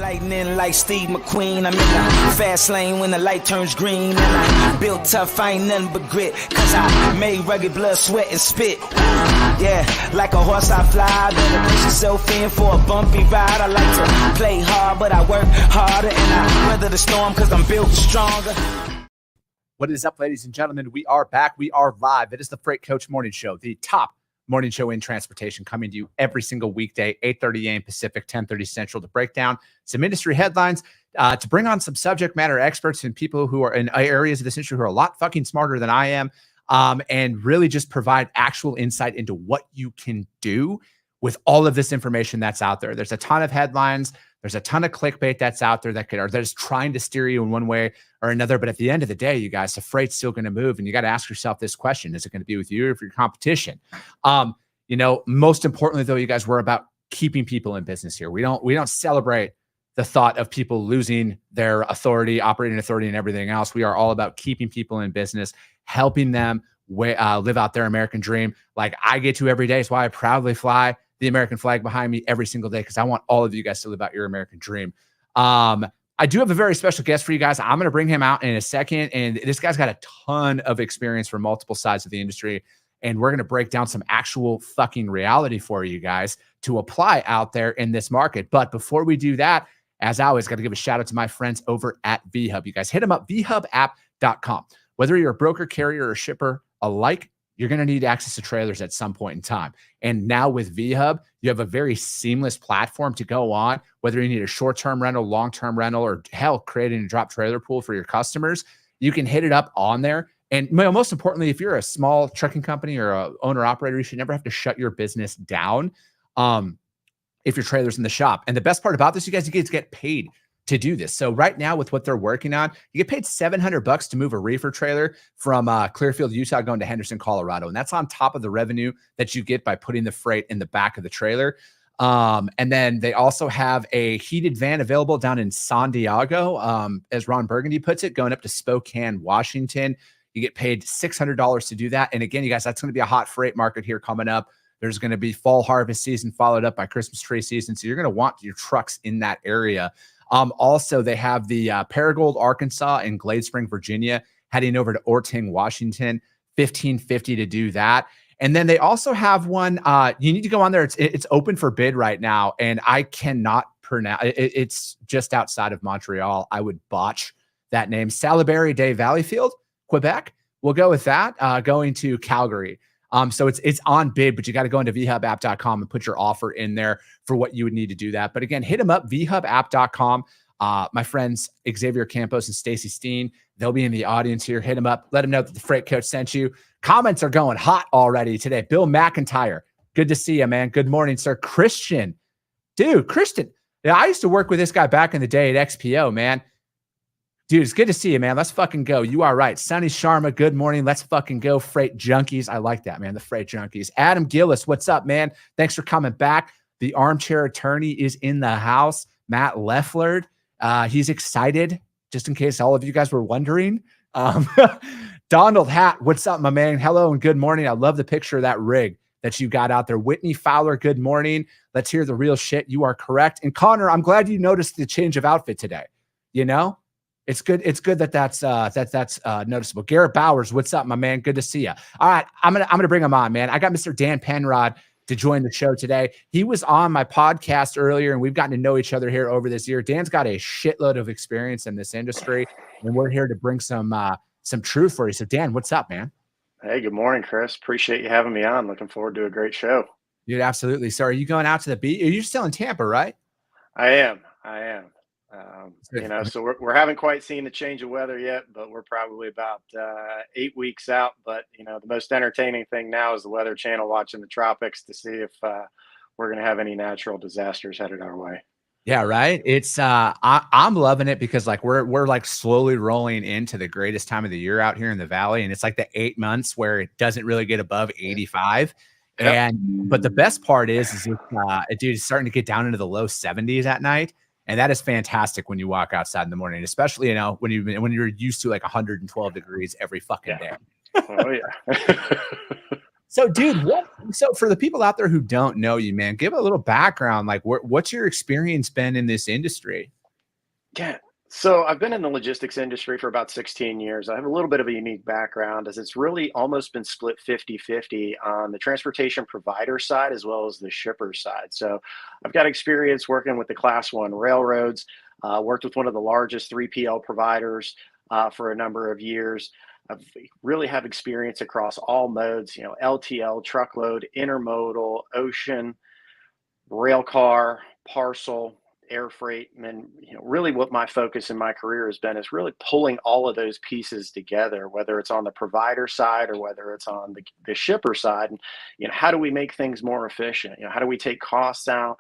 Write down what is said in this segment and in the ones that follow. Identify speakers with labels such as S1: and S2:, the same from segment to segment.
S1: Lightning like Steve McQueen. I'm in the fast lane when the light turns green. And I built tough, I ain't nothing but grit. Cause I made rugged blood, sweat, and spit. Yeah, like a horse I fly. Better push yourself in for a bumpy ride. I like to play hard, but I work harder. And I weather the storm cause I'm built stronger.
S2: What is up, ladies and gentlemen? We are back. We are live. It is the Freight Coach Morning Show, the top morning show in transportation, coming to you every single weekday, 8:30 a.m. Pacific, 10:30 Central, to break down some industry headlines, to bring on some subject matter experts and people who are in areas of this industry who are a lot fucking smarter than I am, and really just provide actual insight into what you can do with all of this information that's out there. There's a ton of headlines. There's a ton of clickbait that's out there that is trying to steer you in one way or another. But at the end of the day, you guys, the freight's still going to move. And you got to ask yourself this question: is it going to be with you or for your competition? Most importantly, though, you guys, we're about keeping people in business here. We don't celebrate the thought of people losing their authority, operating authority, and everything else. We are all about keeping people in business, helping them live out their American dream like I get to every day. It's why I proudly fly the American flag behind me every single day, because I want all of you guys to live out your American dream. I do have a very special guest for you guys. I'm going to bring him out in a second. And this guy's got a ton of experience from multiple sides of the industry. And we're going to break down some actual fucking reality for you guys to apply out there in this market. But before we do that, as always, got to give a shout out to my friends over at VHub. You guys hit them up, vhubapp.com. Whether you're a broker, carrier, or shipper alike, you're going to need access to trailers at some point in time. And now with VHub, you have a very seamless platform to go on, whether you need a short-term rental, long-term rental, or hell, creating a drop trailer pool for your customers. You can hit it up on there. And most importantly, if you're a small trucking company or a owner-operator, you should never have to shut your business down if your trailer's in the shop. And the best part about this, you guys get paid to do this. So right now, with what they're working on, you get paid $700 to move a reefer trailer from Clearfield, Utah, going to Henderson, Colorado. And that's on top of the revenue that you get by putting the freight in the back of the trailer. And then they also have a heated van available down in San Diego, as Ron Burgundy puts it, going up to Spokane, Washington. You get paid $600 to do that. And again, you guys, that's going to be a hot freight market here coming up. There's going to be fall harvest season followed up by Christmas tree season. So you're going to want your trucks in that area. Also, they have the Paragould, Arkansas, and Glade Spring, Virginia, heading over to Orting, Washington, $1,550 to do that. And then they also have one. You need to go on there. It's open for bid right now, and I cannot pronounce. It's just outside of Montreal. I would botch that name. Salaberry de Valleyfield, Quebec. We'll go with that. Going to Calgary. So it's on bid, but you got to go into vhubapp.com and put your offer in there for what you would need to do that. But again, hit them up, vhubapp.com. My friends Xavier Campos and Stacy Steen, they'll be in the audience here. Hit them up. Let them know that the Freight Coach sent you. Comments are going hot already today. Bill McIntyre, good to see you, man. Good morning, sir. Christian. Yeah, I used to work with this guy back in the day at XPO, man. Dude, it's good to see you, man. Let's fucking go. You are right. Sonny Sharma, good morning. Let's fucking go. Freight Junkies. I like that, man. The Freight Junkies. Adam Gillis, what's up, man? Thanks for coming back. The armchair attorney is in the house. Matt Leffler. He's excited, just in case all of you guys were wondering. Donald Hatt, what's up, my man? Hello and good morning. I love the picture of that rig that you got out there. Whitney Fowler, good morning. Let's hear the real shit. You are correct. And Connor, I'm glad you noticed the change of outfit today. You know? It's good. It's good that that's noticeable. Garrett Bowers, what's up, my man? Good to see you. All right, I'm gonna bring him on, man. I got Mr. Dan Penrod to join the show today. He was on my podcast earlier, and we've gotten to know each other here over this year. Dan's got a shitload of experience in this industry, and we're here to bring some truth for you. So, Dan, what's up, man?
S3: Hey, good morning, Chris. Appreciate you having me on. Looking forward to a great show.
S2: Dude, absolutely. So, are you going out to the beach? You're still in Tampa, right?
S3: I am. So we haven't quite seen the change of weather yet, but we're probably about 8 weeks out. But, the most entertaining thing now is the Weather Channel watching the tropics to see if we're going to have any natural disasters headed our way.
S2: Yeah, right. It's I'm loving it because we're like slowly rolling into the greatest time of the year out here in the valley. And it's like the 8 months where it doesn't really get above 85. Yep. But the best part is it's starting to get down into the low 70s at night. And that is fantastic when you walk outside in the morning, especially, when you're used to like 112 degrees every fucking day.
S3: Oh, yeah.
S2: So, dude, so for the people out there who don't know you, man, give a little background. Like, what's your experience been in this industry?
S3: Yeah. So I've been in the logistics industry for about 16 years. I have a little bit of a unique background as it's really almost been split 50-50 on the transportation provider side as well as the shipper side. So I've got experience working with the class one railroads, worked with one of the largest 3PL providers for a number of years. I've really have experience across all modes, LTL, truckload, intermodal, ocean, rail car, parcel, air freight. And then, really what my focus in my career has been is really pulling all of those pieces together, whether it's on the provider side or whether it's on the shipper side. And, how do we make things more efficient? How do we take costs out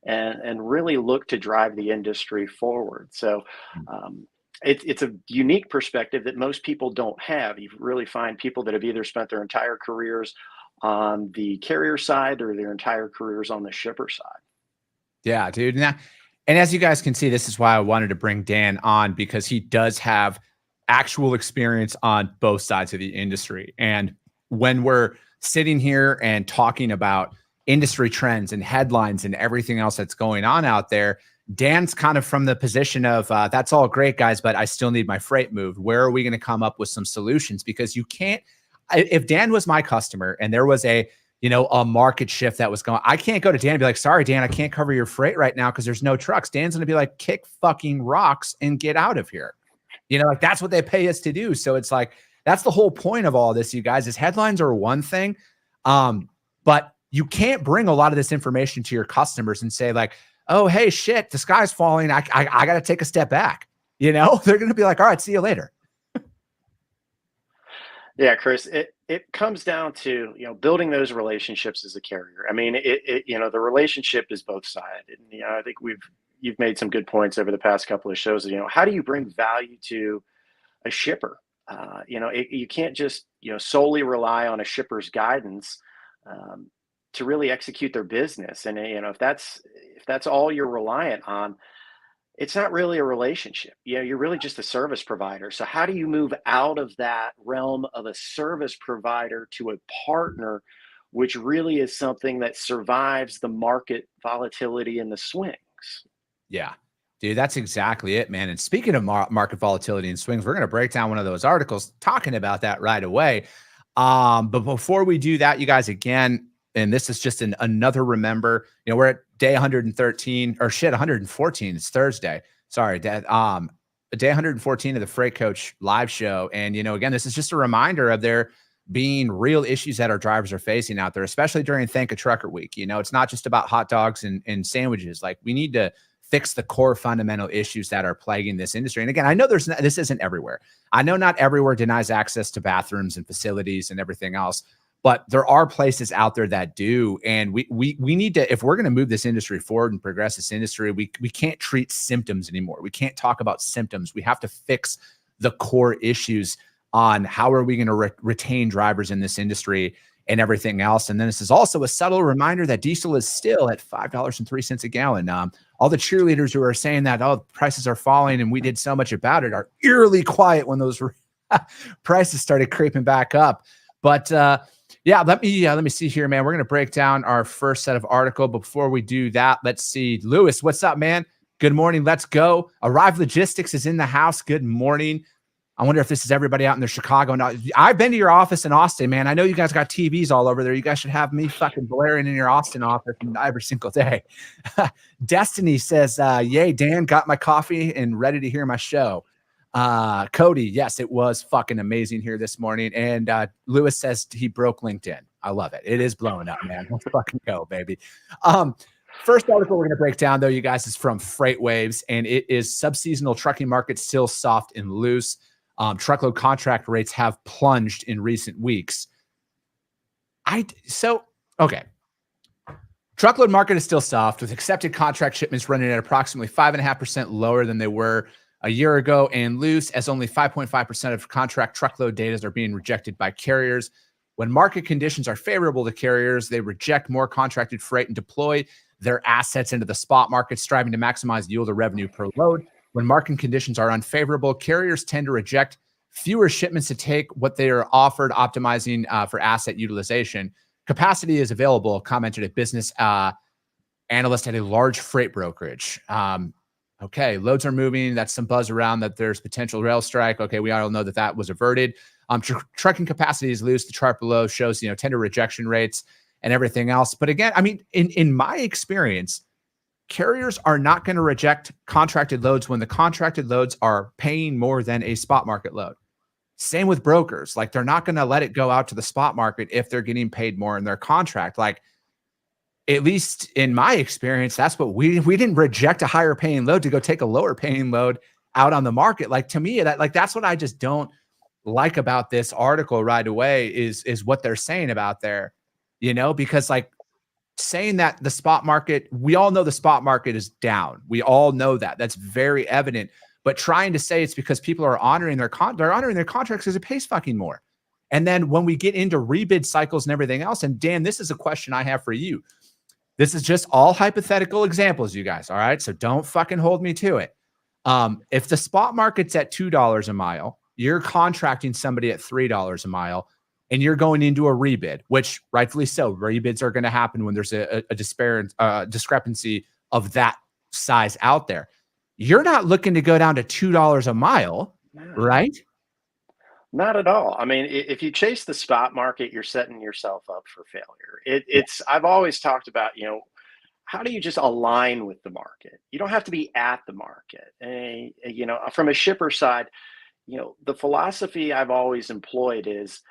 S3: and really look to drive the industry forward? So, it's a unique perspective that most people don't have. You really find people that have either spent their entire careers on the carrier side or their entire careers on the shipper side.
S2: Yeah, dude. And as you guys can see, this is why I wanted to bring Dan on, because he does have actual experience on both sides of the industry. And when we're sitting here and talking about industry trends and headlines and everything else that's going on out there, Dan's kind of from the position of that's all great, guys, but I still need my freight moved. Where are we going to come up with some solutions? Because you can't, if Dan was my customer and there was a market shift that was going, I can't go to Dan and be like, sorry, Dan, I can't cover your freight right now because there's no trucks. Dan's going to be like, kick fucking rocks and get out of here. Like that's what they pay us to do. So it's like, that's the whole point of all this, you guys, is headlines are one thing. But you can't bring a lot of this information to your customers and say like, oh, hey, shit, the sky's falling. I got to take a step back. They're going to be like, all right, see you later.
S3: Yeah, Chris, it comes down to, building those relationships as a carrier. I mean, the relationship is both sides. And, I think you've made some good points over the past couple of shows. How do you bring value to a shipper? You can't just, solely rely on a shipper's guidance to really execute their business. And, if that's all you're reliant on, it's not really a relationship. You're really just a service provider. So how do you move out of that realm of a service provider to a partner, which really is something that survives the market volatility and the swings?
S2: Yeah, dude, that's exactly it, man. And speaking of market volatility and swings, we're going to break down one of those articles talking about that right away. But before we do that, you guys, again, and this is just another remember, we're at day 113 or 114. It's Thursday. Sorry, Dad. Day 114 of the Freight Coach live show. And, again, this is just a reminder of there being real issues that our drivers are facing out there, especially during Thank a Trucker Week. It's not just about hot dogs and sandwiches. Like, we need to fix the core fundamental issues that are plaguing this industry. And again, I know this isn't everywhere. I know not everywhere denies access to bathrooms and facilities and everything else. But there are places out there that do. And we need to, if we're going to move this industry forward and progress this industry, we can't treat symptoms anymore. We can't talk about symptoms. We have to fix the core issues on how are we going to retain drivers in this industry and everything else. And then this is also a subtle reminder that diesel is still at $5.03 a gallon. All the cheerleaders who are saying that, oh, prices are falling and we did so much about it, are eerily quiet when those prices started creeping back up. But yeah, let me see here, man. We're going to break down our first set of article. Before we do that, let's see. Lewis, what's up, man? Good morning. Let's go. Arrive Logistics is in the house. Good morning. I wonder if this is everybody out in their Chicago. Now, I've been to your office in Austin, man. I know you guys got TVs all over there. You guys should have me fucking blaring in your Austin office every single day. Destiny says, yay, Dan, got my coffee and ready to hear my show. Cody, yes, it was fucking amazing here this morning. And Lewis says he broke LinkedIn. I love it. It is blowing up, man. Let's fucking go, baby. First article we're going to break down, though, you guys, is from Freight Waves, and it is subseasonal trucking market still soft and loose. Truckload contract rates have plunged in recent weeks. Okay. Truckload market is still soft, with accepted contract shipments running at approximately 5.5% lower than they were a year ago, and loose as only 5.5% of contract truckload data are being rejected by carriers. When market conditions are favorable to carriers, they reject more contracted freight and deploy their assets into the spot market, striving to maximize yield or revenue per load. When market conditions are unfavorable, carriers tend to reject fewer shipments to take, what they are offered, optimizing for asset utilization. Capacity is available, commented a business analyst at a large freight brokerage. Okay, loads are moving. That's some buzz around that there's potential rail strike. Okay, we all know that that was averted. Trucking capacity is loose. The chart below shows, tender rejection rates and everything else. But again, I mean, in my experience, carriers are not going to reject contracted loads when the contracted loads are paying more than a spot market load. Same with brokers. Like, they're not going to let it go out to the spot market if they're getting paid more in their contract. Like, at least in my experience, that's what we didn't reject a higher paying load to go take a lower paying load out on the market. Like, to me, that's what I just don't like about this article right away is what they're saying about there, because like saying that the spot market, we all know the spot market is down. We all know that. That's very evident. But trying to say it's because people are honoring their contracts because it pays fucking more. And then when we get into rebid cycles and everything else, and Dan, this is a question I have for you. This is just all hypothetical examples, you guys. All right. So don't fucking hold me to it. If the spot market's at $2 a mile, you're contracting somebody at $3 a mile, and you're going into a rebid, which rightfully so. Rebids are going to happen when there's a discrepancy of that size out there. You're not looking to go down to $2 a mile, right?
S3: Not at all. I mean, if you chase the spot market, you're setting yourself up for failure. I've always talked about, how do you just align with the market? You don't have to be at the market. From a shipper side, the philosophy I've always employed is,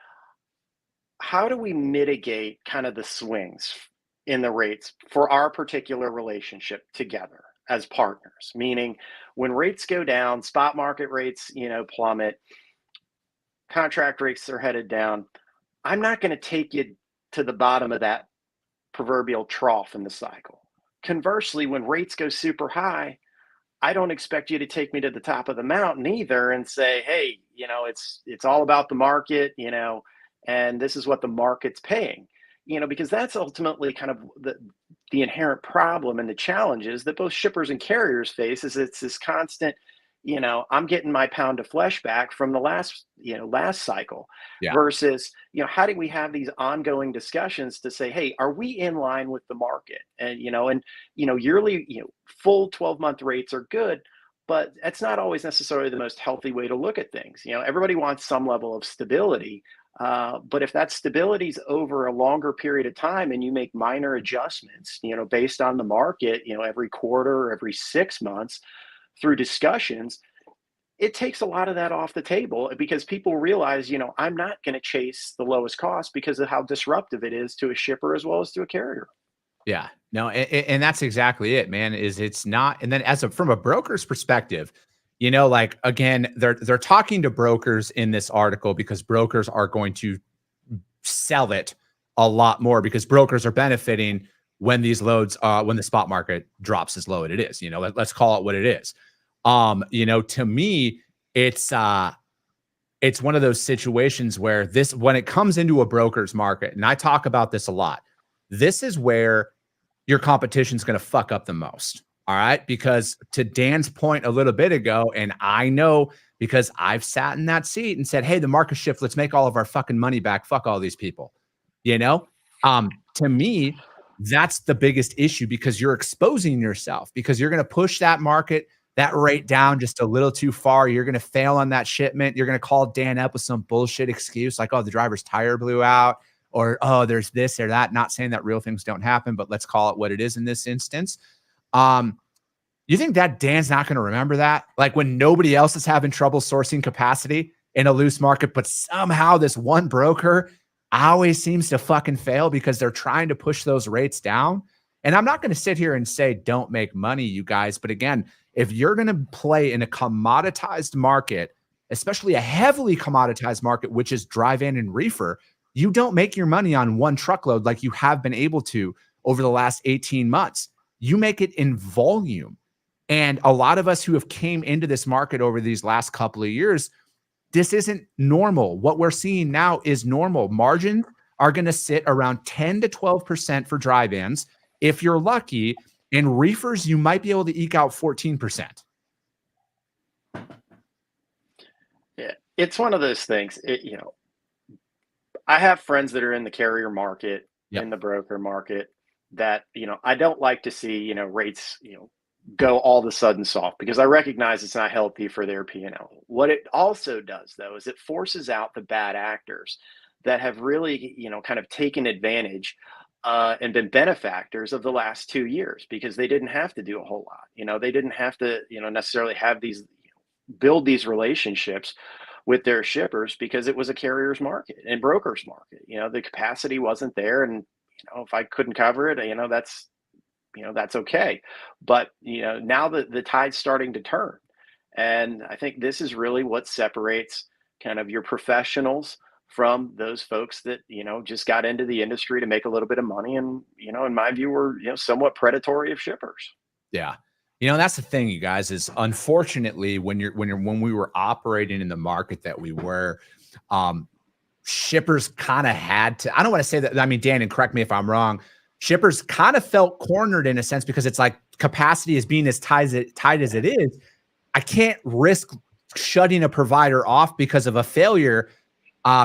S3: how do we mitigate kind of the swings in the rates for our particular relationship together as partners? Meaning, when rates go down, spot market rates, plummet, contract rates are headed down. I'm not going to take you to the bottom of that proverbial trough in the cycle. Conversely, when rates go super high, I don't expect you to take me to the top of the mountain either and say, hey, it's all about the market, and this is what the market's paying, because that's ultimately kind of the inherent problem and the challenges that both shippers and carriers face. Is it's this constant, I'm getting my pound of flesh back from the last cycle, versus, how do we have these ongoing discussions to say, hey, are we in line with the market? And, yearly, full 12-month rates are good, but that's not always necessarily the most healthy way to look at things. Everybody wants some level of stability. But if that stability is over a longer period of time and you make minor adjustments, based on the market, every quarter or every 6 months through discussions, it takes a lot of that off the table, because people realize, I'm not going to chase the lowest cost because of how disruptive it is to a shipper as well as to a carrier.
S2: Yeah, no. And that's exactly it, man, it's not. And then from a broker's perspective, again, they're talking to brokers in this article because brokers are going to sell it a lot more, because brokers are benefiting when these loads, when the spot market drops as low as it is. Let's call it what it is. To me, it's one of those situations where when it comes into a broker's market, and I talk about this a lot, this is where your competition is going to fuck up the most. All right. Because to Dan's point a little bit ago, and I know because I've sat in that seat and said, hey, the market shift, let's make all of our fucking money back. Fuck all these people. To me, that's the biggest issue, because you're exposing yourself, because you're going to push that rate down just a little too far. You're going to fail on that shipment. You're going to call Dan up with some bullshit excuse like, oh, the driver's tire blew out, or, oh, there's this or that. Not saying that real things don't happen, but let's call it what it is in this instance. You think that Dan's not going to remember that? Like, when nobody else is having trouble sourcing capacity in a loose market, but somehow this one broker always seems to fucking fail because they're trying to push those rates down. And I'm not going to sit here and say, don't make money, you guys. But again, if you're going to play in a commoditized market, especially a heavily commoditized market, which is dry van and reefer, you don't make your money on one truckload like you have been able to over the last 18 months. You make it in volume. And a lot of us who have came into this market over these last couple of years, this isn't normal. What we're seeing now is normal. Margins are going to sit around 10 to 12% for dry vans. If you're lucky, in reefers, you might be able to eke out 14%.
S3: Yeah. It's one of those things. I have friends that are in the carrier market, in
S2: Yep.
S3: the broker market, that, I don't like to see, rates, go all of a sudden soft, because I recognize it's not healthy for their P&L. What it also does, though, is it forces out the bad actors that have really, kind of taken advantage and been benefactors of the last 2 years, because they didn't have to do a whole lot. They didn't have to, necessarily have these, build these relationships with their shippers, because it was a carrier's market and broker's market. The capacity wasn't there, and if I couldn't cover it, that's okay. But now the tide's starting to turn, and I think this is really what separates kind of your professionals from those folks that just got into the industry to make a little bit of money, and in my view, were somewhat predatory of shippers.
S2: Yeah. That's the thing, you guys, is unfortunately when we were operating in the market that we were, shippers kind of had to, I don't want to say that, I mean, Dan, and correct me if I'm wrong, shippers kind of felt cornered in a sense, because it's like capacity is being as tight as it is. I can't risk shutting a provider off because of a failure,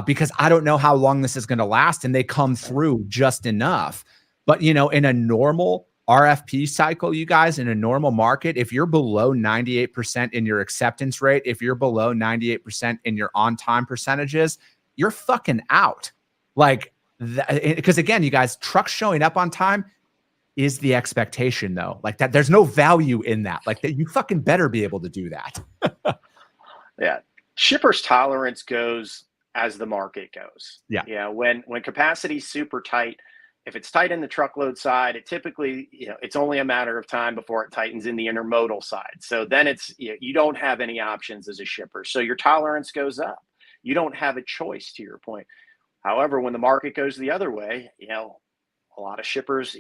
S2: because I don't know how long this is going to last, and they come through just enough. But, in a normal RFP cycle, you guys, in a normal market, if you're below 98% in your acceptance rate, if you're below 98% in your on-time percentages, you're fucking out. Like, because again, you guys, trucks showing up on time is the expectation, though. Like that, there's no value in that. Like that, you fucking better be able to do that.
S3: Yeah. Shippers tolerance goes as the market goes.
S2: Yeah.
S3: Yeah. When capacity's super tight, if it's tight in the truckload side, it typically, it's only a matter of time before it tightens in the intermodal side. So then it's, you don't have any options as a shipper. So your tolerance goes up. You don't have a choice, to your point. However, when the market goes the other way, a lot of shippers,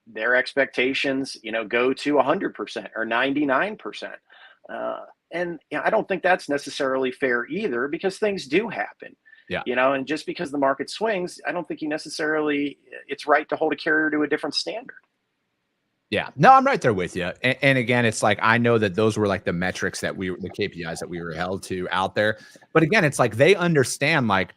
S3: their expectations, go to 100% or 99%. And I don't think that's necessarily fair either, because things do happen.
S2: Yeah.
S3: And just because the market swings, I don't think it's right to hold a carrier to a different standard.
S2: Yeah, no, I'm right there with you. And again, it's like, I know that those were like the metrics the KPIs that we were held to out there. But again, it's like they understand, like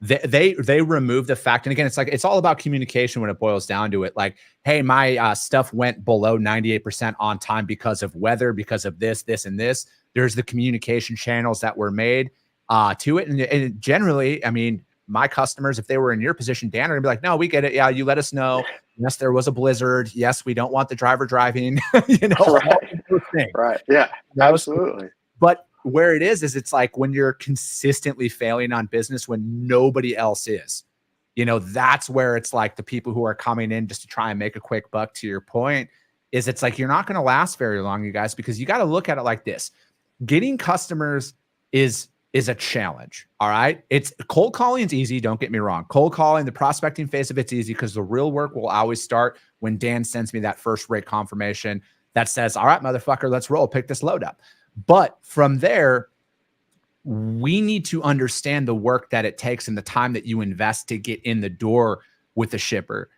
S2: they remove the fact. And again, it's like, it's all about communication when it boils down to it. Like, hey, my stuff went below 98% on time because of weather, because of this, and this. There's the communication channels that were made to it. And generally, I mean, my customers, if they were in your position, Dan, are gonna be like, no, we get it. Yeah, you let us know. Yes, there was a blizzard. Yes, we don't want the driver driving.
S3: Right. Yeah, absolutely.
S2: But where it is it's like when you're consistently failing on business when nobody else is, that's where it's like the people who are coming in just to try and make a quick buck, to your point, is it's like you're not going to last very long, you guys, because you got to look at it like this. Getting customers is a challenge. All right. It's cold calling is easy. Don't get me wrong. Cold calling, the prospecting phase of it's easy, because the real work will always start when Dan sends me that first rate confirmation that says, all right, motherfucker, let's roll, pick this load up. But from there, we need to understand the work that it takes and the time that you invest to get in the door with the shipper.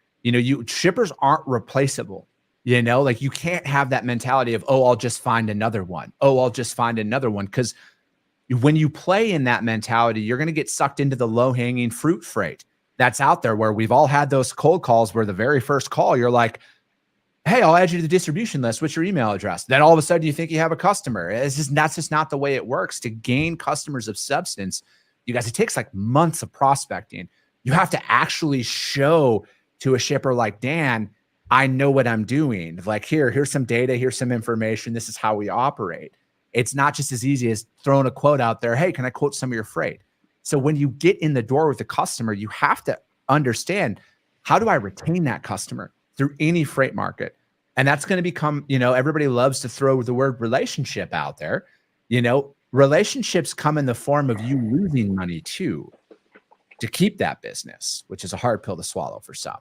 S2: Shippers aren't replaceable. Like you can't have that mentality of, oh, I'll just find another one. Oh, I'll just find another one. Because when you play in that mentality, you're going to get sucked into the low-hanging fruit freight that's out there, where we've all had those cold calls where the very first call, you're like, hey, I'll add you to the distribution list. What's your email address? Then all of a sudden you think you have a customer. That's just not the way it works. To gain customers of substance, you guys, it takes like months of prospecting. You have to actually show to a shipper like Dan, I know what I'm doing. Like, here's some data, here's some information. This is how we operate. It's not just as easy as throwing a quote out there. Hey, can I quote some of your freight? So when you get in the door with the customer, you have to understand, how do I retain that customer through any freight market? And that's going to become, everybody loves to throw the word relationship out there. Relationships come in the form of you losing money too, to keep that business, which is a hard pill to swallow for some.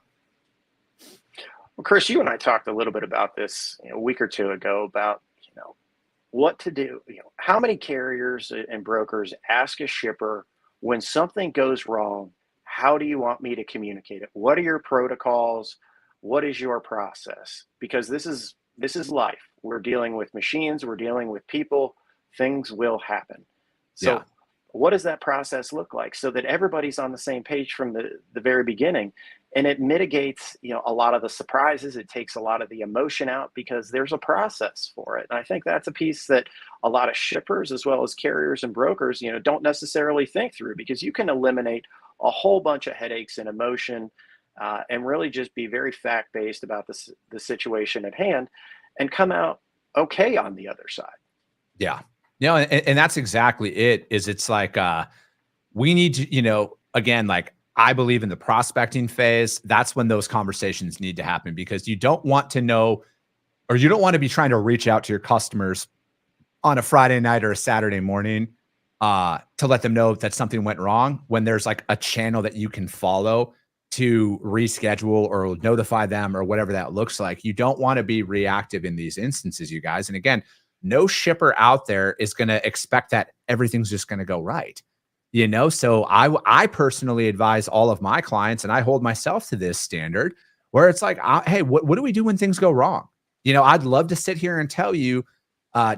S3: Well, Chris, you and I talked a little bit about this a week or two ago about, what to do. How many carriers and brokers ask a shipper, when something goes wrong, how do you want me to communicate it? What are your protocols? What is your process? Because this is life. We're dealing with machines. We're dealing with people. Things will happen. So what does that process look like, so that everybody's on the same page from the very beginning? And it mitigates, a lot of the surprises. It takes a lot of the emotion out because there's a process for it. And I think that's a piece that a lot of shippers, as well as carriers and brokers, don't necessarily think through, because you can eliminate a whole bunch of headaches and emotion, and really just be very fact-based about the situation at hand, and come out okay on the other side.
S2: Yeah. And that's exactly it. It's like, we need to, again, like, I believe in the prospecting phase. That's when those conversations need to happen, because you don't want to know, or you don't want to be trying to reach out to your customers on a Friday night or a Saturday morning, to let them know that something went wrong, when there's like a channel that you can follow to reschedule or notify them, or whatever that looks like. You don't want to be reactive in these instances, you guys. And again, no shipper out there is going to expect that everything's just going to go right. So I personally advise all of my clients, and I hold myself to this standard, where it's like, hey, what do we do when things go wrong? I'd love to sit here and tell you,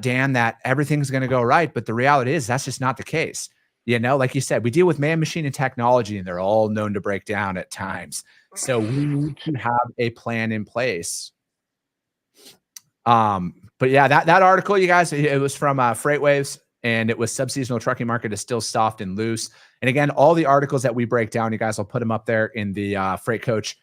S2: Dan, that everything's going to go right. But the reality is that's just not the case. Like you said, we deal with man, machine, and technology, and they're all known to break down at times. So we need to have a plan in place. But yeah, that article, you guys, it was from FreightWaves, and it was subseasonal trucking market is still soft and loose. And again, all the articles that we break down, you guys, I'll put them up there in the Freight Coach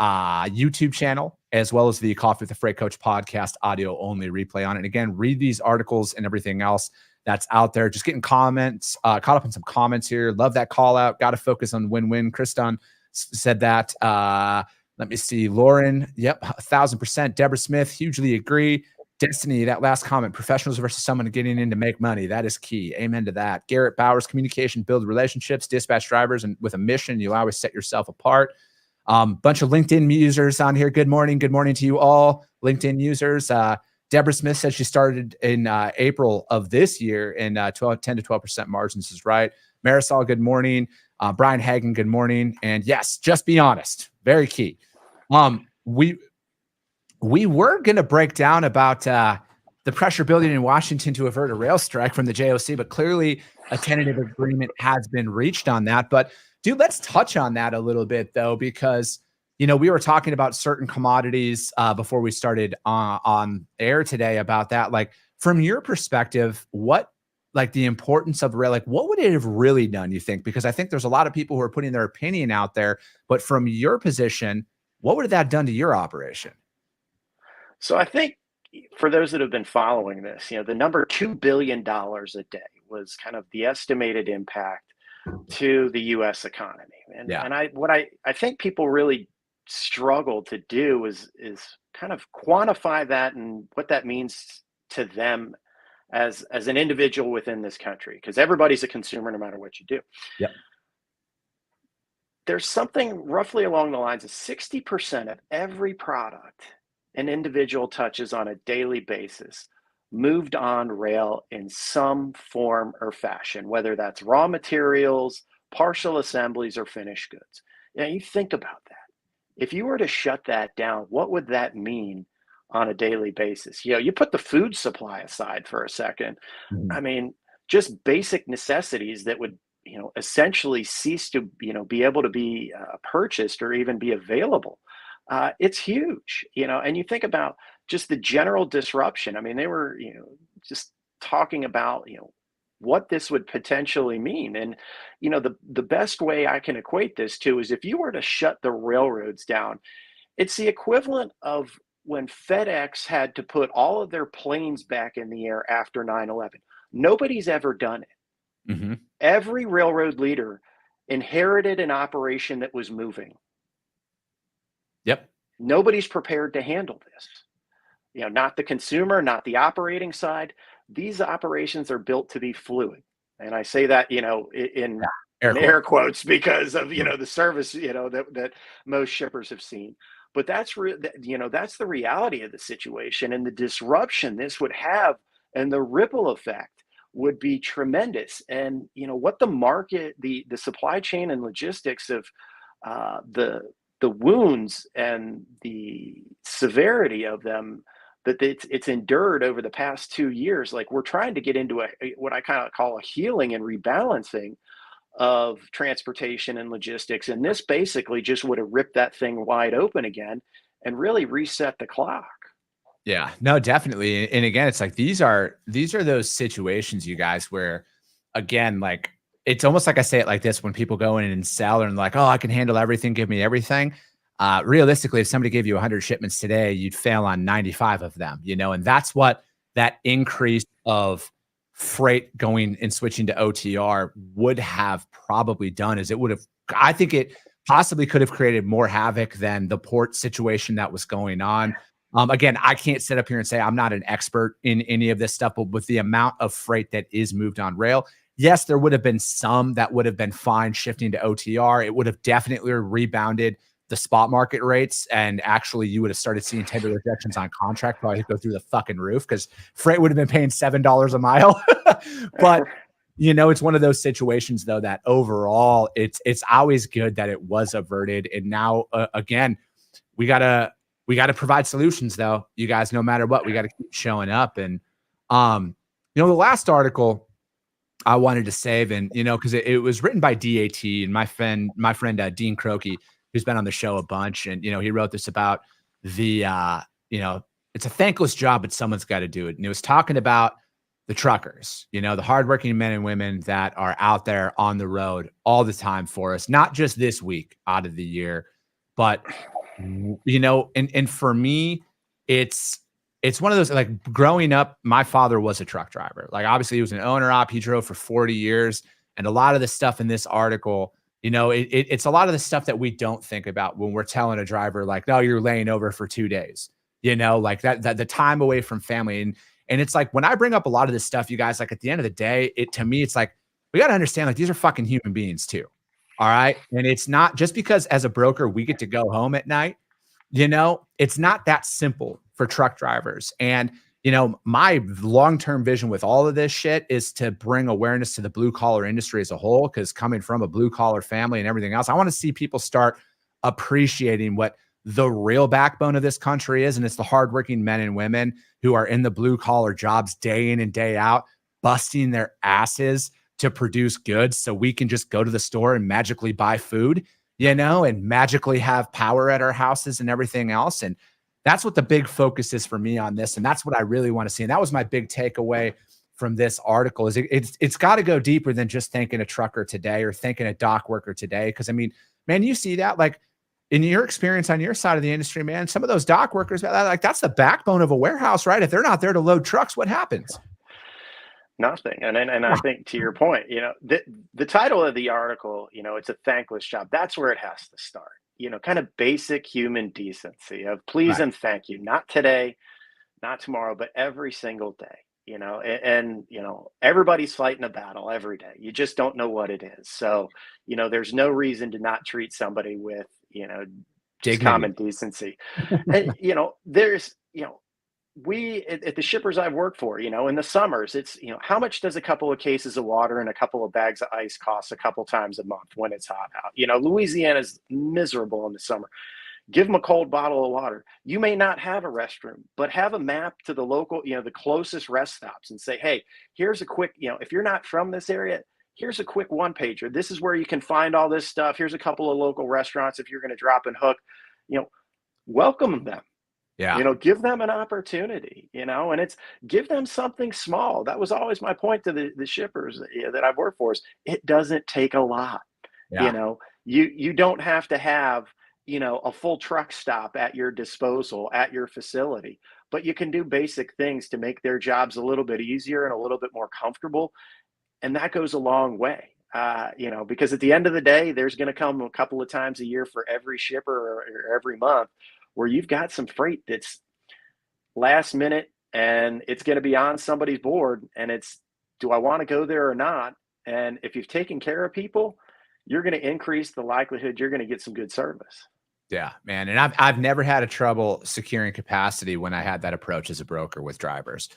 S2: YouTube channel, as well as the Coffee with the Freight Coach podcast audio only replay on it. And again, read these articles and everything else that's out there. Just getting comments, caught up in some comments here. Love that call out. Got to focus on win-win. Kriston said that. Let me see. Lauren, yep, 1,000%. Deborah Smith, hugely agree. Destiny, that last comment, professionals versus someone getting in to make money. That is key. Amen to that. Garrett Bowers, communication, build relationships, dispatch drivers, and with a mission, you always set yourself apart. Bunch of LinkedIn users on here. Good morning. Good morning to you all, LinkedIn users. Deborah Smith said she started in April of this year, and 10 to 12% margins is right. Marisol, good morning. Brian Hagen, good morning. And yes, just be honest. Very key. We were going to break down about the pressure building in Washington to avert a rail strike from the JOC, but clearly a tentative agreement has been reached on that. But dude, let's touch on that a little bit, though, because, we were talking about certain commodities before we started on air today about that. Like, from your perspective, what, like, the importance of rail, like, what would it have really done, you think? Because I think there's a lot of people who are putting their opinion out there, but from your position, what would that have done to your operation?
S3: So I think, for those that have been following this, the number $2 billion a day was kind of the estimated impact to the U.S. economy. And,
S2: Yeah.
S3: and what I think people really struggle to do is kind of quantify that and what that means to them as an individual within this country, because everybody's a consumer no matter what you do.
S2: Yep.
S3: There's something roughly along the lines of 60% of every product an individual touches on a daily basis moved on rail in some form or fashion, whether that's raw materials, partial assemblies, or finished goods. You think about that. If you were to shut that down, what would that mean on a daily basis? You put the food supply aside for a second.
S2: Mhm.
S3: I mean, just basic necessities that would, essentially cease to, be able to be purchased or even be available. It's huge, and you think about just the general disruption. I mean, they were, just talking about, what this would potentially mean. And, the best way I can equate this to is if you were to shut the railroads down, it's the equivalent of when FedEx had to put all of their planes back in the air after 9/11. Nobody's ever done it.
S2: Mm-hmm.
S3: Every railroad leader inherited an operation that was moving.
S2: Yep.
S3: Nobody's prepared to handle this. Not the consumer, not the operating side. These operations are built to be fluid. And I say that, in air quotes because of, the service, that most shippers have seen. But that's that's the reality of the situation, and the disruption this would have and the ripple effect would be tremendous. And, what the market, the supply chain and logistics of the wounds and the severity of them that it's endured over the past 2 years. Like, we're trying to get into what I kind of call a healing and rebalancing of transportation and logistics. And this basically just would have ripped that thing wide open again and really reset the clock.
S2: Yeah, no, definitely. And again, it's like these are those situations, you guys, where again, like it's almost like I say it like this when people go in and sell and like, oh, I can handle everything, give me everything. Realistically, if somebody gave you 100 shipments today, you'd fail on 95 of them, and that's what that increase of freight going and switching to OTR would have probably done is I think it possibly could have created more havoc than the port situation that was going on. Again, I can't sit up here and say I'm not an expert in any of this stuff, but with the amount of freight that is moved on rail, yes, there would have been some that would have been fine shifting to OTR. It would have definitely rebounded the spot market rates. And actually, you would have started seeing tender rejections on contract probably go through the fucking roof because freight would have been paying $7 a mile. But it's one of those situations, though, that overall, it's always good that it was averted. And now, again, we gotta provide solutions, though. You guys, no matter what, we got to keep showing up. And the last article I wanted to save, and because it was written by DAT and my friend Dean Croakey, who's been on the show a bunch, and he wrote this about the it's a thankless job, but someone's got to do it. And it was talking about the truckers, the hardworking men and women that are out there on the road all the time for us, not just this week out of the year, but and for me, it's one of those, like, growing up, my father was a truck driver. Like, obviously he was an owner op. He drove for 40 years. And a lot of the stuff in this article, it's a lot of the stuff that we don't think about when we're telling a driver, like, no, you're laying over for 2 days, like that the time away from family. And it's like, when I bring up a lot of this stuff, you guys, like, at the end of the day, to me, it's like, we got to understand, like, these are fucking human beings too. All right. And it's not just because as a broker, we get to go home at night, it's not that simple for truck drivers. And, my long-term vision with all of this shit is to bring awareness to the blue collar industry as a whole. Cause coming from a blue collar family and everything else, I want to see people start appreciating what the real backbone of this country is. And it's the hardworking men and women who are in the blue collar jobs day in and day out, busting their asses to produce goods so we can just go to the store and magically buy food, and magically have power at our houses and everything else. And that's what the big focus is for me on this. And that's what I really want to see. And that was my big takeaway from this article is it's got to go deeper than just thanking a trucker today or thanking a dock worker today. Cause I mean, man, you see that, like, in your experience on your side of the industry, man, some of those dock workers, like, that's the backbone of a warehouse, right? If they're not there to load trucks, what happens?
S3: Nothing. And I think, to your point, the title of the article, it's a thankless job. That's where it has to start. Kind of basic human decency of please and thank you, not today, not tomorrow, but every single day, and everybody's fighting a battle every day. You just don't know what it is. So, there's no reason to not treat somebody with, just common decency. And, there's, we at the shippers I've worked for, in the summers, it's, how much does a couple of cases of water and a couple of bags of ice cost a couple times a month when it's hot out? Louisiana's miserable in the summer. Give them a cold bottle of water. You may not have a restroom, but have a map to the local, the closest rest stops and say, hey, here's a quick, if you're not from this area, here's a quick one pager. This is where you can find all this stuff. Here's a couple of local restaurants if you're going to drop and hook, welcome them.
S2: Yeah.
S3: Give them an opportunity, and it's give them something small. That was always my point to the shippers that I've worked for is it doesn't take a lot.
S2: Yeah.
S3: You don't have to have, a full truck stop at your disposal at your facility, but you can do basic things to make their jobs a little bit easier and a little bit more comfortable. And that goes a long way, because at the end of the day, there's going to come a couple of times a year for every shipper or every month where you've got some freight that's last minute and it's going to be on somebody's board. And it's, do I want to go there or not? And if you've taken care of people, you're going to increase the likelihood you're going to get some good service.
S2: Yeah, man. And I've never had a trouble securing capacity when I had that approach as a broker with drivers.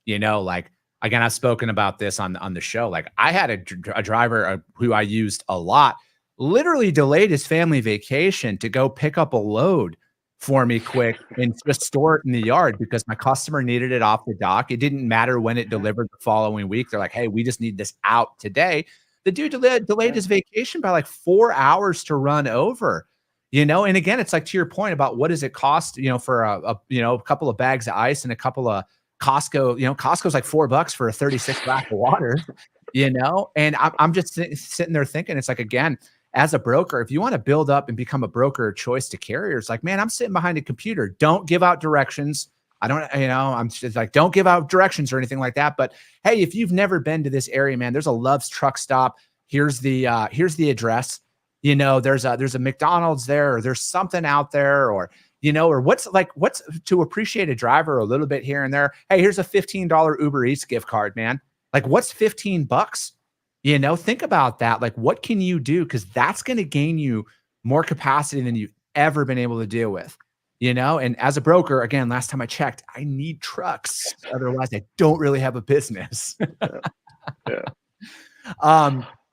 S2: Like, again, I've spoken about this on the show. Like, I had a driver who I used a lot, literally delayed his family vacation to go pick up a load for me quick and just store it in the yard because my customer needed it off the dock. It didn't matter when it delivered the following week. They're like, hey, we just need this out today. The dude delayed his vacation by like 4 hours to run over, and again, it's like to your point about what does it cost, for a couple of bags of ice and a couple of Costco, Costco's like $4 for a 36 rack of water, and I'm just sitting there thinking, it's like, again, as a broker, if you want to build up and become a broker of choice to carriers, like, man, I'm sitting behind a computer. Don't give out directions. I don't, I'm just like, don't give out directions or anything like that. But hey, if you've never been to this area, man, there's a Love's truck stop. Here's the address. There's a McDonald's there, or there's something out there, or what's to appreciate a driver a little bit here and there. Hey, here's a $15 Uber Eats gift card, man. Like, what's $15? Think about that. Like, what can you do? Because that's going to gain you more capacity than you've ever been able to deal with, and as a broker, again, last time I checked, I need trucks. Otherwise, I don't really have a business.
S3: Yeah.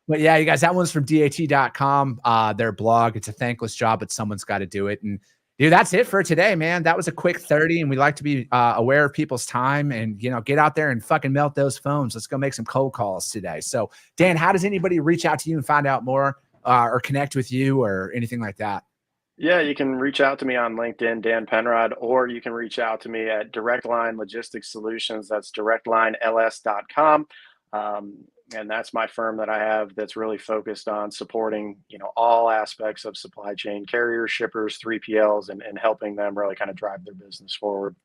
S2: But yeah, you guys, that one's from DAT.com, their blog. It's a thankless job, but someone's got to do it. And dude, that's it for today, man. That was a quick 30, and we like to be aware of people's time and, get out there and fucking melt those phones. Let's go make some cold calls today. So Dan, how does anybody reach out to you and find out more or connect with you or anything like that?
S3: Yeah, you can reach out to me on LinkedIn, Dan Penrod, or you can reach out to me at Direct Line Logistics Solutions. That's directlinels.com. And that's my firm that I have that's really focused on supporting, all aspects of supply chain, carriers, shippers, 3PLs, and helping them really kind of drive their business forward.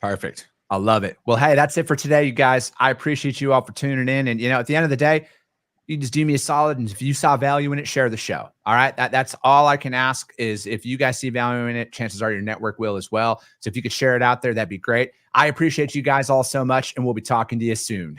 S2: Perfect. I love it. Well, hey, that's it for today, you guys. I appreciate you all for tuning in. And, at the end of the day, you just do me a solid. And if you saw value in it, share the show. All right. That's all I can ask is if you guys see value in it, chances are your network will as well. So if you could share it out there, that'd be great. I appreciate you guys all so much, and we'll be talking to you soon.